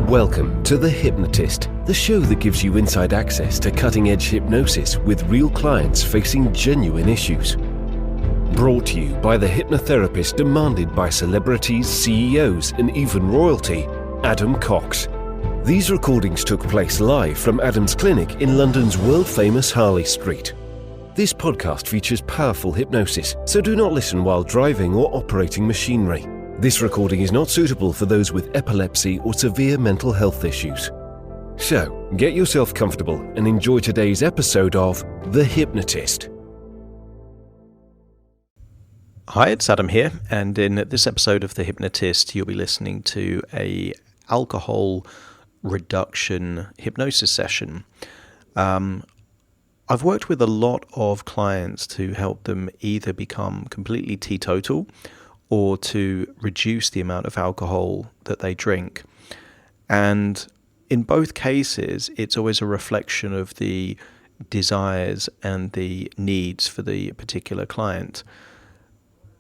Welcome to The Hypnotist, the show that gives you inside access to cutting-edge hypnosis with real clients facing genuine issues. Brought to you by the hypnotherapist demanded by celebrities, CEOs, and even royalty, Adam Cox. These recordings took place live from Adam's clinic in London's world-famous Harley Street. This podcast features powerful hypnosis, so do not listen while driving or operating machinery. This recording is not suitable for those with epilepsy or severe mental health issues. So, get yourself comfortable and enjoy today's episode of The Hypnotist. Hi, it's Adam here, and in this episode of The Hypnotist, you'll be listening to a alcohol reduction hypnosis session. I've worked with a lot of clients to help them either become completely teetotal or to reduce the amount of alcohol that they drink. And in both cases, it's always a reflection of the desires and the needs for the particular client.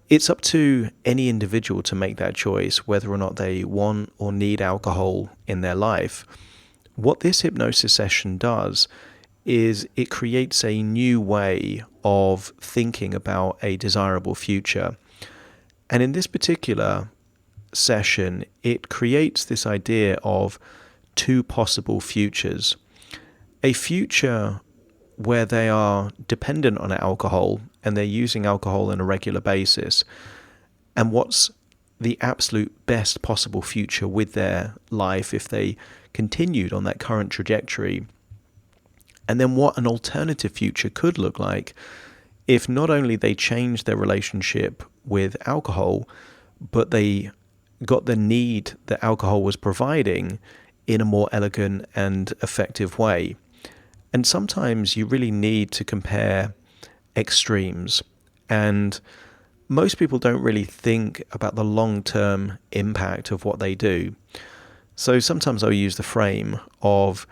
It's up to any individual to make that choice, whether or not they want or need alcohol in their life. What this hypnosis session does is it creates a new way of thinking about a desirable future. And in this particular session, it creates this idea of two possible futures. A future where they are dependent on alcohol and they're using alcohol on a regular basis, and what's the absolute best possible future with their life if they continued on that current trajectory. And then what an alternative future could look like if not only they changed their relationship with alcohol, but they got the need that alcohol was providing in a more elegant and effective way. And sometimes you really need to compare extremes. And most people don't really think about the long-term impact of what they do. So sometimes I'll use the frame of,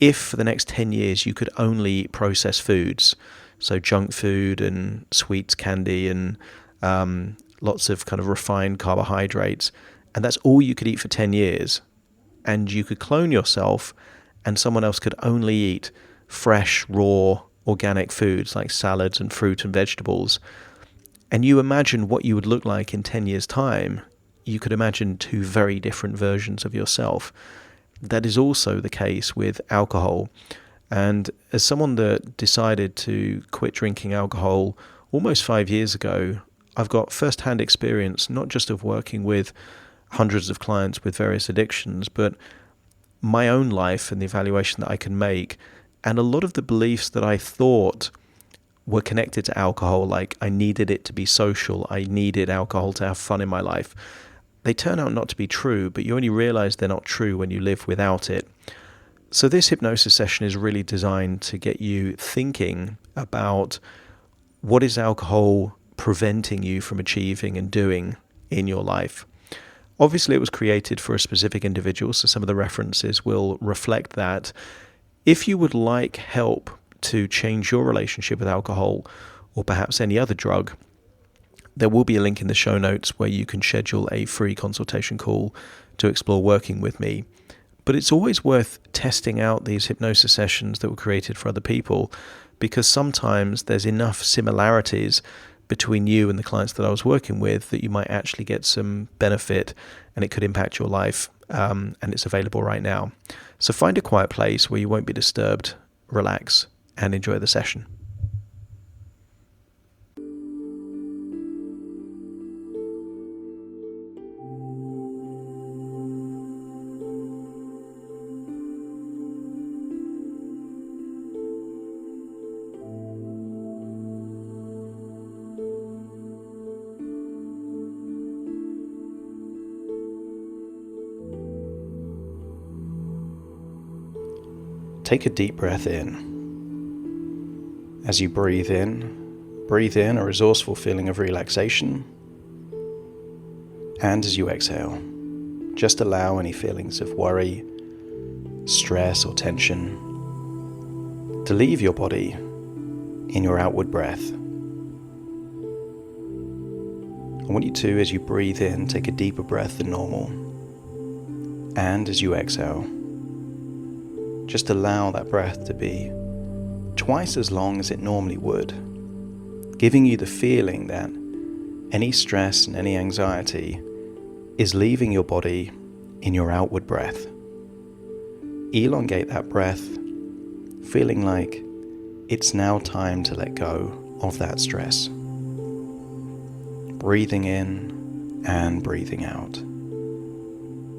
if for the next 10 years you could only eat processed foods, so junk food and sweets, candy, and lots of kind of refined carbohydrates, and that's all you could eat for 10 years, and you could clone yourself and someone else could only eat fresh, raw, organic foods like salads and fruit and vegetables, and you imagine what you would look like in 10 years' time, you could imagine two very different versions of yourself. That is also the case with alcohol. And as someone that decided to quit drinking alcohol almost 5 years ago, I've got first-hand experience not just of working with hundreds of clients with various addictions, but my own life and the evaluation that I can make. And a lot of the beliefs that I thought were connected to alcohol, like I needed it to be social, I needed alcohol to have fun in my life, they turn out not to be true, but you only realize they're not true when you live without it. So this hypnosis session is really designed to get you thinking about what is alcohol preventing you from achieving and doing in your life. Obviously, it was created for a specific individual, so some of the references will reflect that. If you would like help to change your relationship with alcohol or perhaps any other drug, there will be a link in the show notes where you can schedule a free consultation call to explore working with me. But it's always worth testing out these hypnosis sessions that were created for other people, because sometimes there's enough similarities between you and the clients that I was working with that you might actually get some benefit and it could impact your life, and it's available right now. So find a quiet place where you won't be disturbed, relax, and enjoy the session. Take a deep breath in. As you breathe in a resourceful feeling of relaxation. And as you exhale, just allow any feelings of worry, stress, or tension to leave your body in your outward breath. I want you to, as you breathe in, take a deeper breath than normal. And as you exhale, just allow that breath to be twice as long as it normally would, giving you the feeling that any stress and any anxiety is leaving your body in your outward breath. Elongate that breath, feeling like it's now time to let go of that stress. Breathing in and breathing out.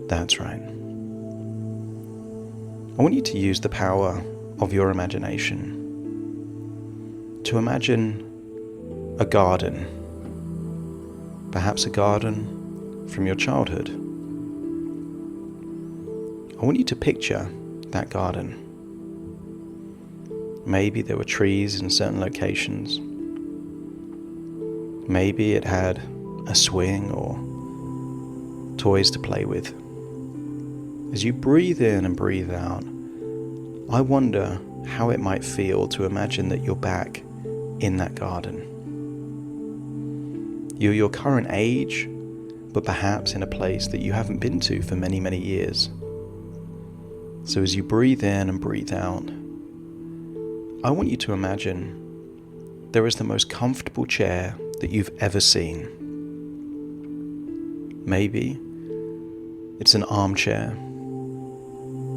That's right. I want you to use the power of your imagination to imagine a garden, perhaps a garden from your childhood. I want you to picture that garden. Maybe there were trees in certain locations. Maybe it had a swing or toys to play with. As you breathe in and breathe out, I wonder how it might feel to imagine that you're back in that garden. You're your current age, but perhaps in a place that you haven't been to for many, many years. So as you breathe in and breathe out, I want you to imagine there is the most comfortable chair that you've ever seen. Maybe it's an armchair,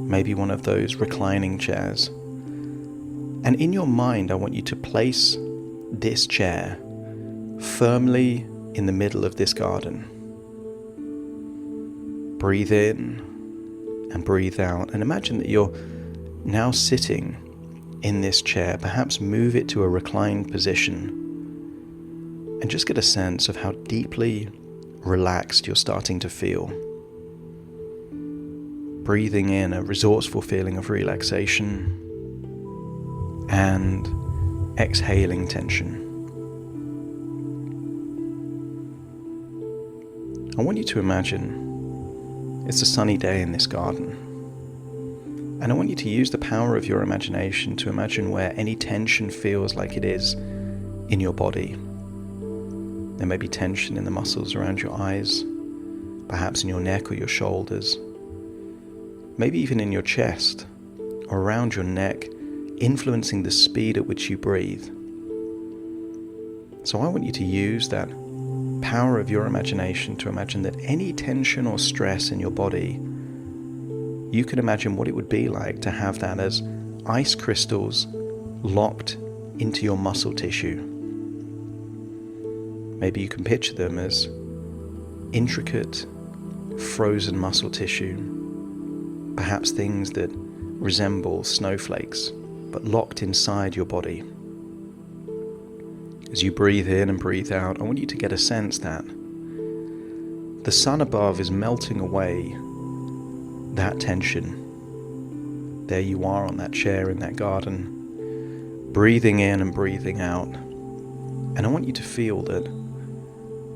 maybe one of those reclining chairs. And in your mind, I want you to place this chair firmly in the middle of this garden. Breathe in and breathe out, and imagine that you're now sitting in this chair. Perhaps move it to a reclined position and just get a sense of how deeply relaxed you're starting to feel. Breathing in a resourceful feeling of relaxation and exhaling tension. I want you to imagine it's a sunny day in this garden. And I want you to use the power of your imagination to imagine where any tension feels like it is in your body. There may be tension in the muscles around your eyes, perhaps in your neck or your shoulders, maybe even in your chest or around your neck, influencing the speed at which you breathe. So I want you to use that power of your imagination to imagine that any tension or stress in your body, you can imagine what it would be like to have that as ice crystals locked into your muscle tissue. Maybe you can picture them as intricate, frozen muscle tissue, perhaps things that resemble snowflakes, but locked inside your body. As you breathe in and breathe out, I want you to get a sense that the sun above is melting away that tension. There you are on that chair in that garden, breathing in and breathing out. And I want you to feel that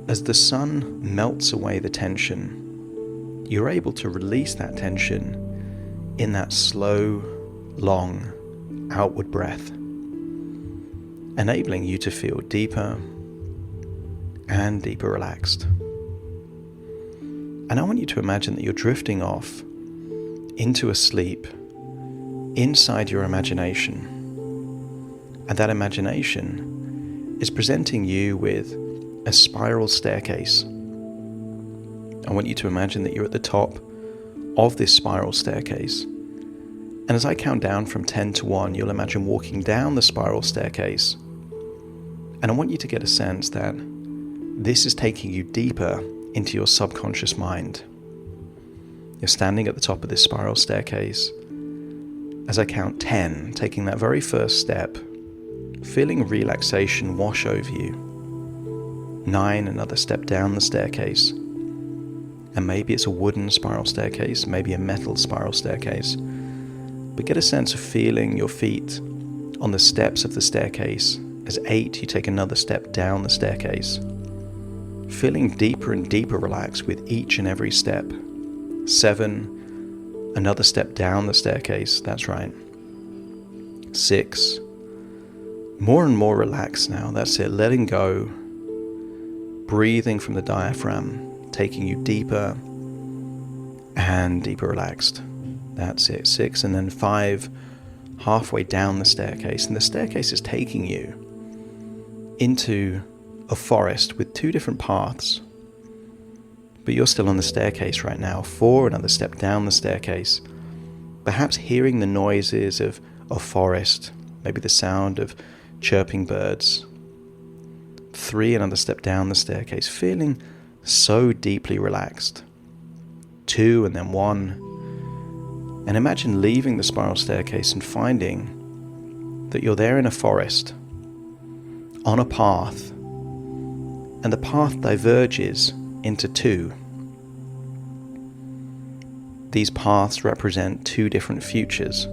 as the sun melts away the tension, you're able to release that tension in that slow, long, outward breath, enabling you to feel deeper and deeper relaxed. And I want you to imagine that you're drifting off into a sleep inside your imagination. And that imagination is presenting you with a spiral staircase. I want you to imagine that you're at the top of this spiral staircase. And as I count down from 10 to 1, you'll imagine walking down the spiral staircase. And I want you to get a sense that this is taking you deeper into your subconscious mind. You're standing at the top of this spiral staircase. As I count 10, taking that very first step, feeling relaxation wash over you. 9, another step down the staircase. And maybe it's a wooden spiral staircase, maybe a metal spiral staircase. But get a sense of feeling your feet on the steps of the staircase. As 8, you take another step down the staircase. Feeling deeper and deeper relaxed with each and every step. 7, another step down the staircase, that's right. 6, more and more relaxed now, that's it, letting go. Breathing from the diaphragm, taking you deeper and deeper relaxed. That's it. 6, and then 5, halfway down the staircase. And the staircase is taking you into a forest with 2 different paths. But you're still on the staircase right now. 4, another step down the staircase. Perhaps hearing the noises of forest, maybe the sound of chirping birds. 3, another step down the staircase, feeling so deeply relaxed. 2, and then 1. And imagine leaving the spiral staircase and finding that you're there in a forest, on a path, and the path diverges into 2. These paths represent 2 different futures.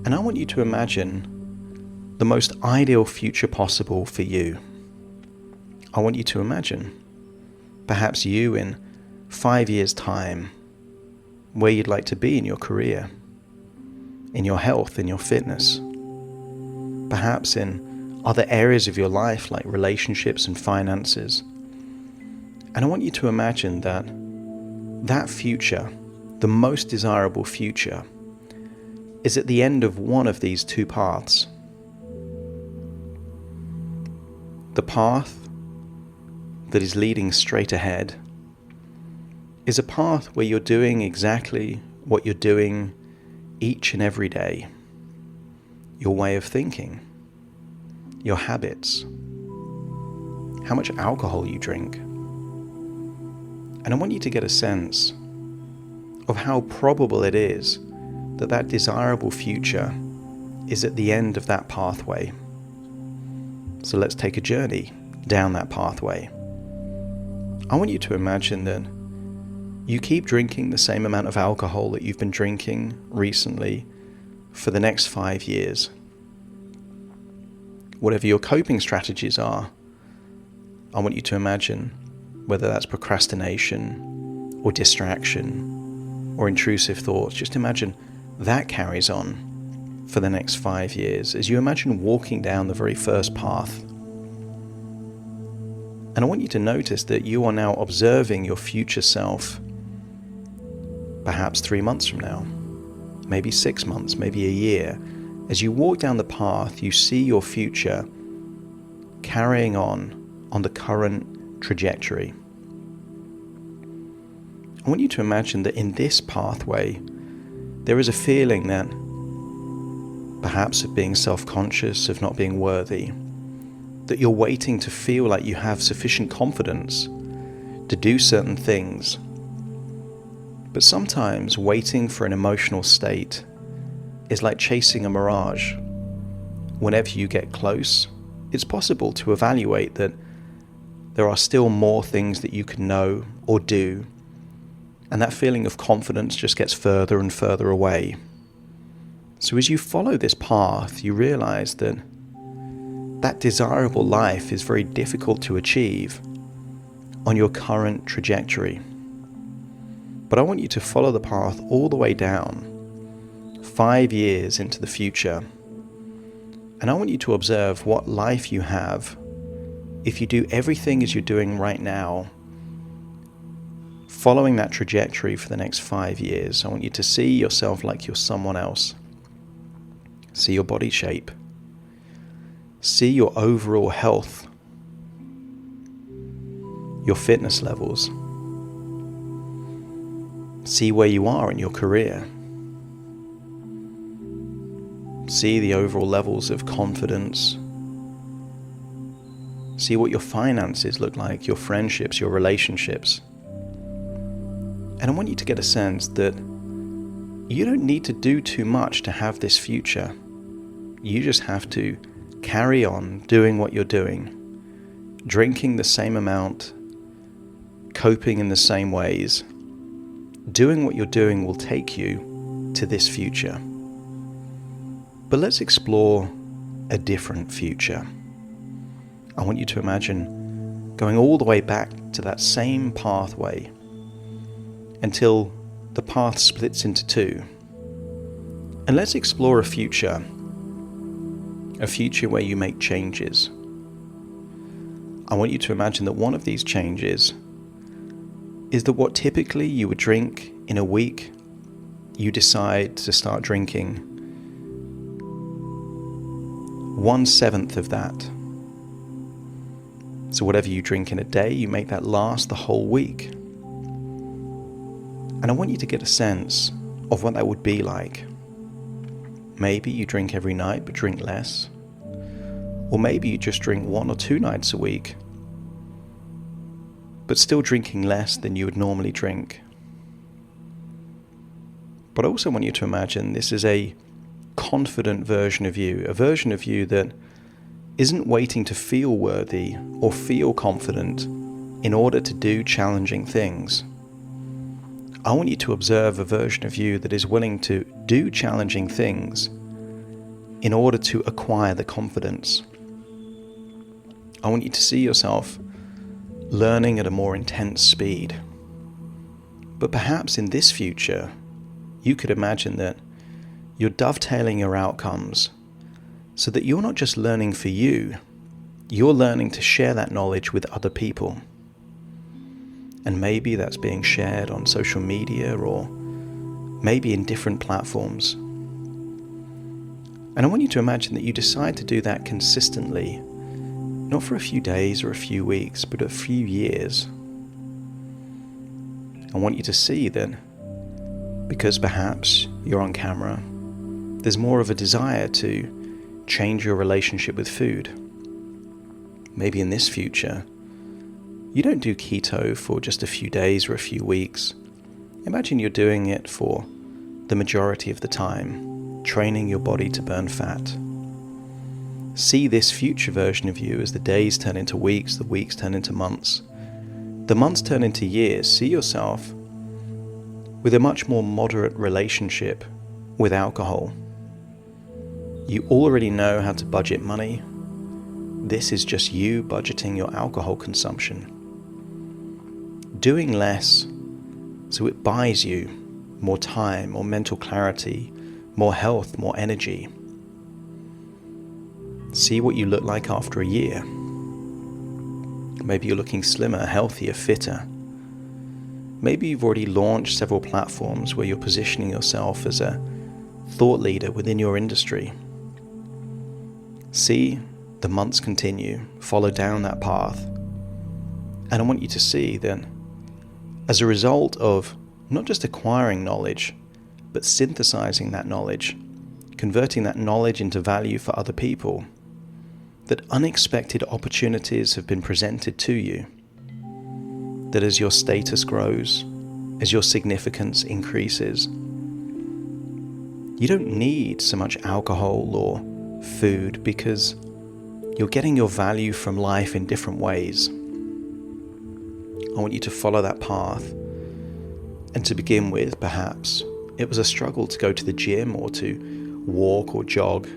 And I want you to imagine the most ideal future possible for you. I want you to imagine perhaps you in 5 years' time, where you'd like to be in your career, in your health, in your fitness, perhaps in other areas of your life like relationships and finances. And I want you to imagine that future, the most desirable future, is at the end of one of these 2 paths. The path that is leading straight ahead is a path where you're doing exactly what you're doing each and every day. Your way of thinking, your habits, how much alcohol you drink. And I want you to get a sense of how probable it is that desirable future is at the end of that pathway. So let's take a journey down that pathway. I want you to imagine that you keep drinking the same amount of alcohol that you've been drinking recently for the next 5 years. Whatever your coping strategies are, I want you to imagine whether that's procrastination or distraction or intrusive thoughts. Just imagine that carries on for the next 5 years as you imagine walking down the very first path. And I want you to notice that you are now observing your future self, perhaps 3 months from now, maybe 6 months, maybe a year. As you walk down the path, you see your future carrying on the current trajectory. I want you to imagine that in this pathway, there is a feeling that perhaps of being self-conscious, of not being worthy, that you're waiting to feel like you have sufficient confidence to do certain things. But sometimes waiting for an emotional state is like chasing a mirage. Whenever you get close, it's possible to evaluate that there are still more things that you can know or do, and that feeling of confidence just gets further and further away. So as you follow this path, you realize that desirable life is very difficult to achieve on your current trajectory. But I want you to follow the path all the way down, 5 years into the future. And I want you to observe what life you have if you do everything as you're doing right now, following that trajectory for the next 5 years. I want you to see yourself like you're someone else. See your body shape. See your overall health, your fitness levels. See where you are in your career. See the overall levels of confidence. See what your finances look like, your friendships, your relationships. And I want you to get a sense that you don't need to do too much to have this future. You just have to carry on doing what you're doing, drinking the same amount, coping in the same ways. Doing what you're doing will take you to this future. But let's explore a different future. I want you to imagine going all the way back to that same pathway until the path splits into 2. And let's explore a future where you make changes. I want you to imagine that one of these changes is that what typically you would drink in a week, you decide to start drinking 1/7 of that. So whatever you drink in a day, you make that last the whole week. And I want you to get a sense of what that would be like. Maybe you drink every night but drink less. Or maybe you just drink 1 or 2 nights a week, but still drinking less than you would normally drink. But I also want you to imagine this is a confident version of you, a version of you that isn't waiting to feel worthy or feel confident in order to do challenging things. I want you to observe a version of you that is willing to do challenging things in order to acquire the confidence. I want you to see yourself learning at a more intense speed. But perhaps in this future, you could imagine that you're dovetailing your outcomes so that you're not just learning for you, you're learning to share that knowledge with other people. And maybe that's being shared on social media or maybe in different platforms. And I want you to imagine that you decide to do that consistently, not for a few days or a few weeks, but a few years. I want you to see that because perhaps you're on camera, there's more of a desire to change your relationship with food. Maybe in this future, you don't do keto for just a few days or a few weeks. Imagine you're doing it for the majority of the time, training your body to burn fat. See this future version of you as the days turn into weeks, the weeks turn into months, the months turn into years. See yourself with a much more moderate relationship with alcohol. You already know how to budget money. This is just you budgeting your alcohol consumption. Doing less so it buys you more time, more mental clarity, more health, more energy. See what you look like after a year. Maybe you're looking slimmer, healthier, fitter. Maybe you've already launched several platforms where you're positioning yourself as a thought leader within your industry. See the months continue, follow down that path. And I want you to see that as a result of not just acquiring knowledge, but synthesizing that knowledge, converting that knowledge into value for other people, that unexpected opportunities have been presented to you, that as your status grows, as your significance increases, you don't need so much alcohol or food because you're getting your value from life in different ways. I want you to follow that path. And to begin with, perhaps, it was a struggle to go to the gym or to walk or jog,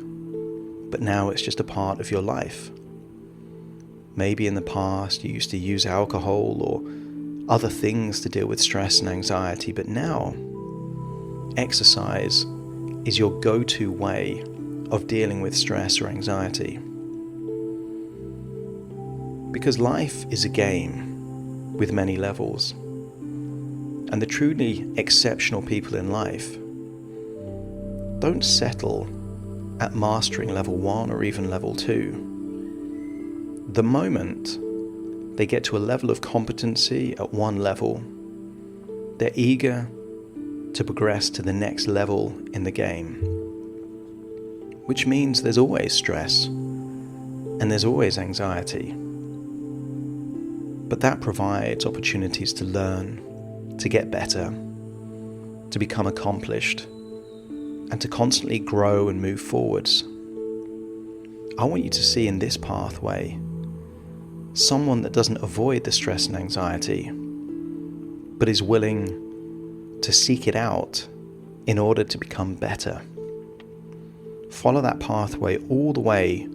but now it's just a part of your life. Maybe in the past you used to use alcohol or other things to deal with stress and anxiety, but now exercise is your go-to way of dealing with stress or anxiety. Because life is a game with many levels, and the truly exceptional people in life don't settle at mastering level 1 or even level 2. The moment they get to a level of competency at one level, they're eager to progress to the next level in the game, which means there's always stress and there's always anxiety. But that provides opportunities to learn, to get better, to become accomplished, and to constantly grow and move forwards. I want you to see in this pathway someone that doesn't avoid the stress and anxiety, but is willing to seek it out in order to become better. Follow that pathway all the way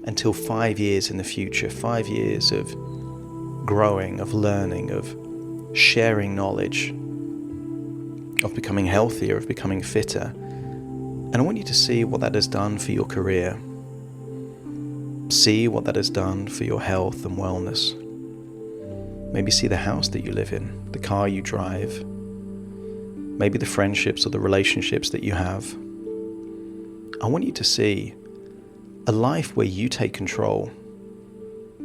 until 5 years in the future, 5 years of growing, of learning, of sharing knowledge, of becoming healthier, of becoming fitter. And I want you to see what that has done for your career. See what that has done for your health and wellness. Maybe see the house that you live in, the car you drive, maybe the friendships or the relationships that you have. I want you to see a life where you take control,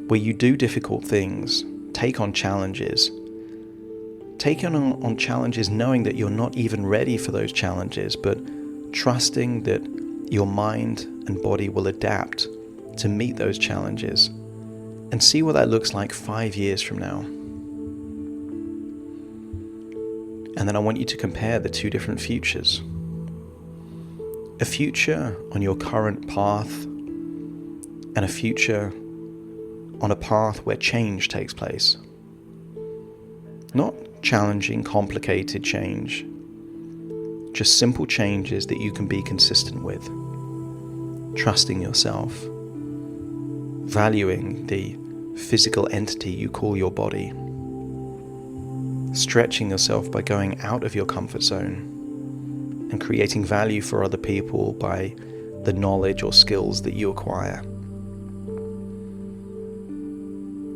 where you do difficult things, take on challenges, on challenges knowing that you're not even ready for those challenges, but trusting that your mind and body will adapt to meet those challenges, and see what that looks like 5 years from now. And then I want you to compare the two different futures. A future on your current path and a future on a path where change takes place. Not challenging, complicated change, just simple changes that you can be consistent with. Trusting yourself, valuing the physical entity you call your body, stretching yourself by going out of your comfort zone, and creating value for other people by the knowledge or skills that you acquire.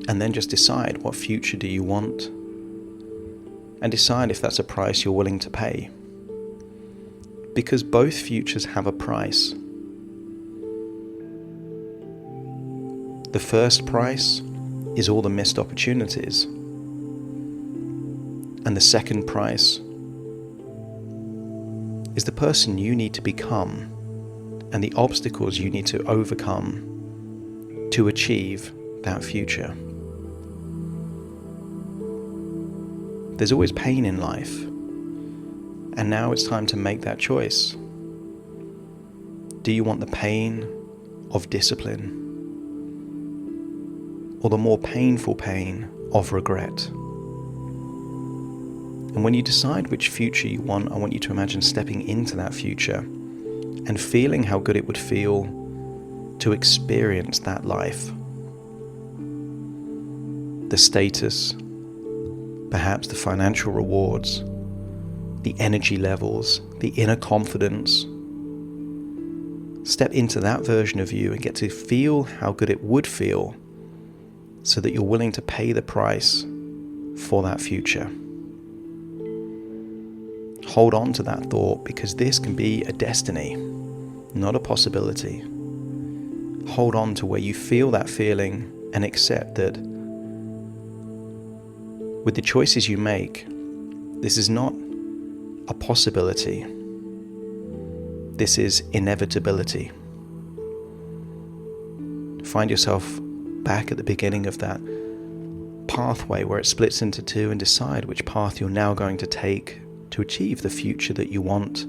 And then just decide, what future do you want? And decide if that's a price you're willing to pay. Because both futures have a price. The first price is all the missed opportunities. And the second price is the person you need to become and the obstacles you need to overcome to achieve that future. There's always pain in life, and now it's time to make that choice. Do you want the pain of discipline, or the more painful pain of regret? And when you decide which future you want, I want you to imagine stepping into that future and feeling how good it would feel to experience that life. The status, perhaps the financial rewards, the energy levels, the inner confidence. Step into that version of you and get to feel how good it would feel, so that you're willing to pay the price for that future. Hold on to that thought, because this can be a destiny, not a possibility. Hold on to where you feel that feeling and accept that with the choices you make, this is not a possibility. This is inevitability. Find yourself back at the beginning of that pathway where it splits into two, and decide which path you're now going to take to achieve the future that you want.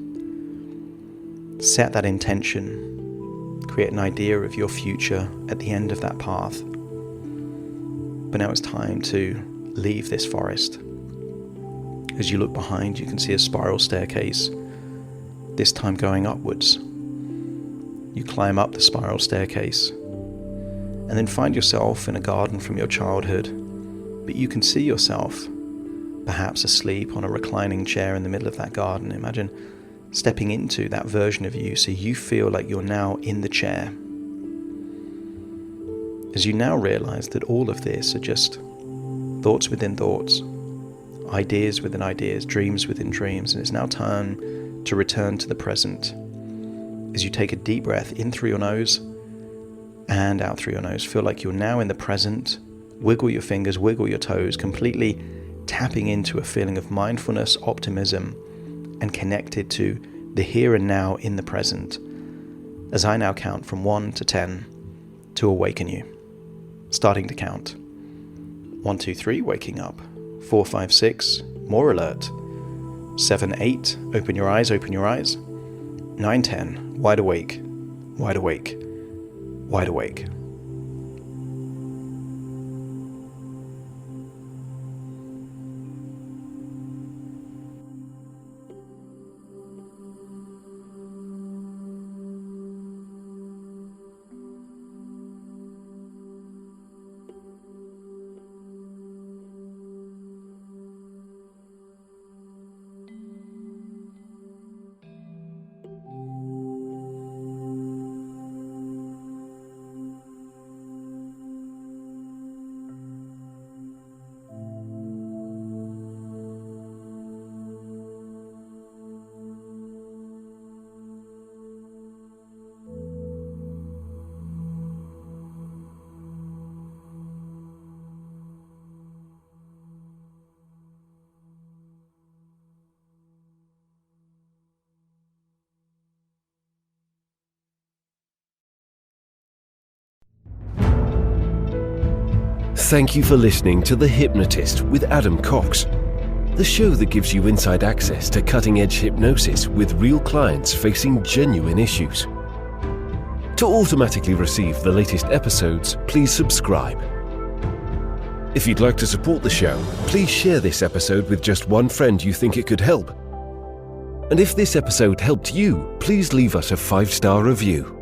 Set that intention. Create an idea of your future at the end of that path. But now it's time to leave this forest. As you look behind, you can see a spiral staircase, this time going upwards. You climb up the spiral staircase, and then find yourself in a garden from your childhood, but you can see yourself perhaps asleep on a reclining chair in the middle of that garden. Imagine stepping into that version of you, so you feel like you're now in the chair. As you now realize that all of this are just thoughts within thoughts, ideas within ideas, dreams within dreams, and it's now time to return to the present. As you take a deep breath in through your nose and out through your nose, feel like you're now in the present. Wiggle your fingers, wiggle your toes, completely tapping into a feeling of mindfulness, optimism, and connected to the here and now in the present. As I now count from 1 to 10 to awaken you. Starting to count. 1, 2, 3, waking up. 4, 5, 6, more alert. 7, 8, open your eyes, open your eyes. 9, 10, wide awake, wide awake, wide awake. Thank you for listening to The Hypnotist with Adam Cox, the show that gives you inside access to cutting-edge hypnosis with real clients facing genuine issues. To automatically receive the latest episodes, please subscribe. If you'd like to support the show, please share this episode with just one friend you think it could help. And if this episode helped you, please leave us a 5-star review.